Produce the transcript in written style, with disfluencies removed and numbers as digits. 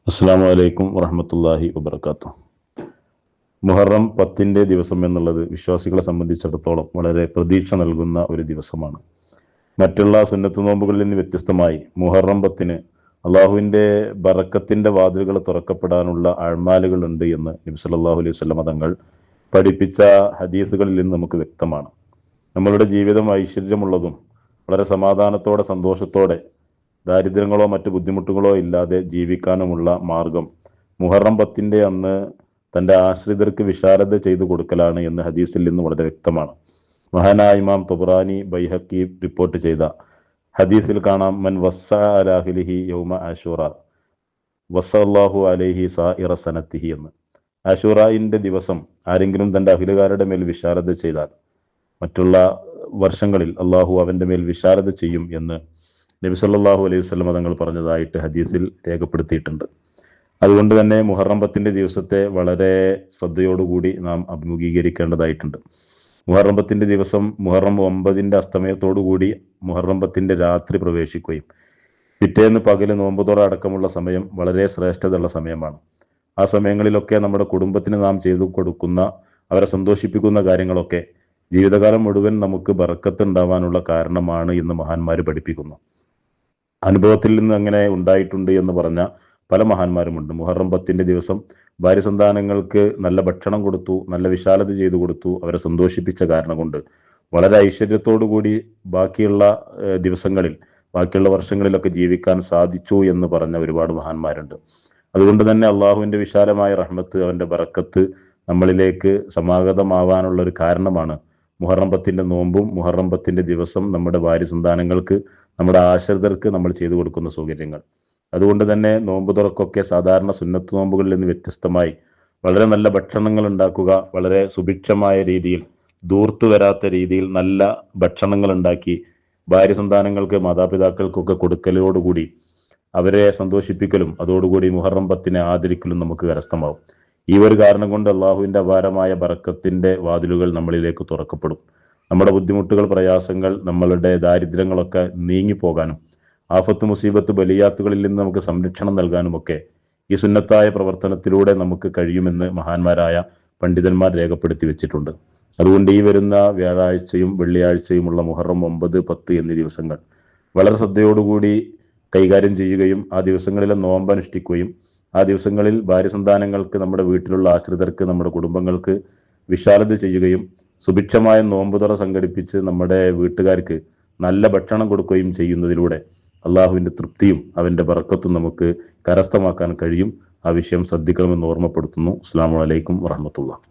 അസ്സാം വലൈക്കും വറഹമത്തല്ലാഹി വബർക്കാത്തു. മുഹറം 10 ദിവസം എന്നുള്ളത് വിശ്വാസികളെ സംബന്ധിച്ചിടത്തോളം വളരെ പ്രതീക്ഷ നൽകുന്ന ഒരു ദിവസമാണ്. മറ്റുള്ള സുന്നത്ത് നോമ്പുകളിൽ നിന്ന് വ്യത്യസ്തമായി മുഹറം 10 അള്ളാഹുവിൻ്റെ ബറക്കത്തിൻ്റെ വാതിലുകൾ തുറക്കപ്പെടാനുള്ള അഴ്മാലുകൾ ഉണ്ട് എന്ന് നബി സല്ലല്ലാഹു അലൈഹി വസല്ലം തങ്ങൾ പഠിപ്പിച്ച ഹദീസുകളിൽ നിന്ന് നമുക്ക് വ്യക്തമാണ്. നമ്മളുടെ ജീവിതം ഐശ്വര്യമുള്ളതും വളരെ സമാധാനത്തോടെ സന്തോഷത്തോടെ ദാരിദ്ര്യങ്ങളോ മറ്റു ബുദ്ധിമുട്ടുകളോ ഇല്ലാതെ ജീവിക്കാനുമുള്ള മാർഗം മുഹറം 10 അന്ന് തൻ്റെ ആശ്രിതർക്ക് വിശാലത ചെയ്തു കൊടുക്കലാണ് എന്ന് ഹദീസിൽ നിന്ന് വളരെ വ്യക്തമാണ്. മഹാനായ ഇമാം തൊബ്രാനി ബൈഹഖി റിപ്പോർട്ട് ചെയ്ത ഹദീസിൽ കാണാം, മൻ വസ്സ അലാഹിലിഹി യൗമ ആശൂറ വസ്സല്ലാഹു അലൈഹി സായിറ സനത്തിഹി എന്ന്. ആശൂറായിൻ്റെ ദിവസം ആരെങ്കിലും തൻ്റെ അഹിലുകാരുടെ മേൽ വിശാലത ചെയ്താൽ മറ്റുള്ള വർഷങ്ങളിൽ അള്ളാഹു അവൻ്റെ മേൽ വിശാലത ചെയ്യും എന്ന് നബി സല്ലല്ലാഹു അലൈഹി വസല്ലം തങ്ങൾ പറഞ്ഞതായിട്ട് ഹദീസിൽ രേഖപ്പെടുത്തിയിട്ടുണ്ട്. അതുകൊണ്ട് തന്നെ മുഹറം 10 ദിവസത്തെ വളരെ ശ്രദ്ധയോടുകൂടി നാം അഭിമുഖീകരിക്കേണ്ടതായിട്ടുണ്ട്. മുഹറം 10 ദിവസം മുഹറം 9 അസ്തമയത്തോടുകൂടി മുഹറം 10 രാത്രി പ്രവേശിക്കുകയും പിറ്റേന്ന് പകല് നോമ്പുതുറ അടക്കമുള്ള സമയം വളരെ ശ്രേഷ്ഠതയുള്ള സമയമാണ്. ആ സമയങ്ങളിലൊക്കെ നമ്മുടെ കുടുംബത്തിന് നാം ചെയ്തു കൊടുക്കുന്ന, അവരെ സന്തോഷിപ്പിക്കുന്ന കാര്യങ്ങളൊക്കെ ജീവിതകാലം മുഴുവൻ നമുക്ക് ബറക്കത്ത് ഉണ്ടാവാനുള്ള കാരണമാണ് എന്ന് മഹാന്മാർ പഠിപ്പിക്കുന്നു. അനുഭവത്തിൽ നിന്ന് അങ്ങനെ ഉണ്ടായിട്ടുണ്ട് എന്ന് പറഞ്ഞ പല മഹാന്മാരുമുണ്ട്. മുഹറം 10 ദിവസം ഭാര്യ സന്താനങ്ങൾക്ക് നല്ല ഭക്ഷണം കൊടുത്തു, നല്ല വിശാലത ചെയ്തു കൊടുത്തു, അവരെ സന്തോഷിപ്പിച്ച കാരണം കൊണ്ട് വളരെ ഐശ്വര്യത്തോടു കൂടി ബാക്കിയുള്ള ദിവസങ്ങളിൽ, ബാക്കിയുള്ള വർഷങ്ങളിലൊക്കെ ജീവിക്കാൻ സാധിച്ചു എന്ന് പറഞ്ഞ ഒരുപാട് മഹാന്മാരുണ്ട്. അതുകൊണ്ട് തന്നെ അള്ളാഹുവിൻ്റെ വിശാലമായ റഹ്മത്ത്, അവൻ്റെ ബറക്കത്ത് നമ്മളിലേക്ക് സമാഗതമാവാനുള്ള ഒരു കാരണമാണ് മുഹറം 10 നോമ്പും മുഹറം 10 ദിവസം നമ്മുടെ ഭാര്യ സന്താനങ്ങൾക്ക്, നമ്മുടെ ആശ്രിതർക്ക് നമ്മൾ ചെയ്തു കൊടുക്കുന്ന സൗകര്യങ്ങൾ. അതുകൊണ്ട് തന്നെ നോമ്പ് തുറക്കൊക്കെ സാധാരണ സുന്നത്ത് നോമ്പുകളിൽ നിന്ന് വ്യത്യസ്തമായി വളരെ നല്ല ഭക്ഷണങ്ങൾ ഉണ്ടാക്കുക, വളരെ സുഭിക്ഷമായ രീതിയിൽ, ദൂർത്ത് വരാത്ത രീതിയിൽ നല്ല ഭക്ഷണങ്ങൾ ഉണ്ടാക്കി ഭാര്യ സന്താനങ്ങൾക്ക്, മാതാപിതാക്കൾക്കൊക്കെ കൊടുക്കലോടുകൂടി അവരെ സന്തോഷിപ്പിക്കലും അതോടുകൂടി മുഹറം 10 ആദരിക്കലും നമുക്ക് കരസ്ഥമാവും. ഈ ഒരു കാരണം കൊണ്ട് അള്ളാഹുവിൻ്റെ അപാരമായ ബറക്കത്തിൻ്റെ വാതിലുകൾ നമ്മളിലേക്ക് തുറക്കപ്പെടും. നമ്മുടെ ബുദ്ധിമുട്ടുകൾ, പ്രയാസങ്ങൾ, നമ്മളുടെ ദാരിദ്ര്യങ്ങളൊക്കെ നീങ്ങിപ്പോകാനും ആഫത്ത്, മുസീബത്ത്, ബലിയാത്തുകളിൽ നിന്ന് നമുക്ക് സംരക്ഷണം നൽകാനുമൊക്കെ ഈ സുന്നത്തായ പ്രവർത്തനത്തിലൂടെ നമുക്ക് കഴിയുമെന്ന് മഹാന്മാരായ പണ്ഡിതന്മാർ രേഖപ്പെടുത്തി വെച്ചിട്ടുണ്ട്. അതുകൊണ്ട് ഈ വരുന്ന വ്യാഴാഴ്ചയും വെള്ളിയാഴ്ചയുമുള്ള മുഹറം 9, 10 എന്നീ ദിവസങ്ങൾ വളരെ ശ്രദ്ധയോടുകൂടി കൈകാര്യം ചെയ്യുകയും ആ ദിവസങ്ങളിലെ നോമ്പ് അനുഷ്ഠിക്കുകയും ആ ദിവസങ്ങളിൽ ഭാര്യ സന്താനങ്ങൾക്ക്, നമ്മുടെ വീട്ടിലുള്ള ആശ്രിതർക്ക്, നമ്മുടെ കുടുംബങ്ങൾക്ക് വിശാലത ചെയ്യുകയും സുഭിക്ഷമായ നോമ്പുതുറ സംഘടിപ്പിച്ച് നമ്മുടെ വീട്ടുകാർക്ക് നല്ല ഭക്ഷണം കൊടുക്കുകയും ചെയ്യുന്നതിലൂടെ അള്ളാഹുവിൻ്റെ തൃപ്തിയും അവൻ്റെ ബറക്കത്തും നമുക്ക് കരസ്ഥമാക്കാൻ കഴിയും. ആ വിഷയം ശ്രദ്ധിക്കണമെന്ന് ഓർമ്മപ്പെടുത്തുന്നു. അസ്സലാമു അലൈക്കും വറഹ്മത്തുള്ളാഹി.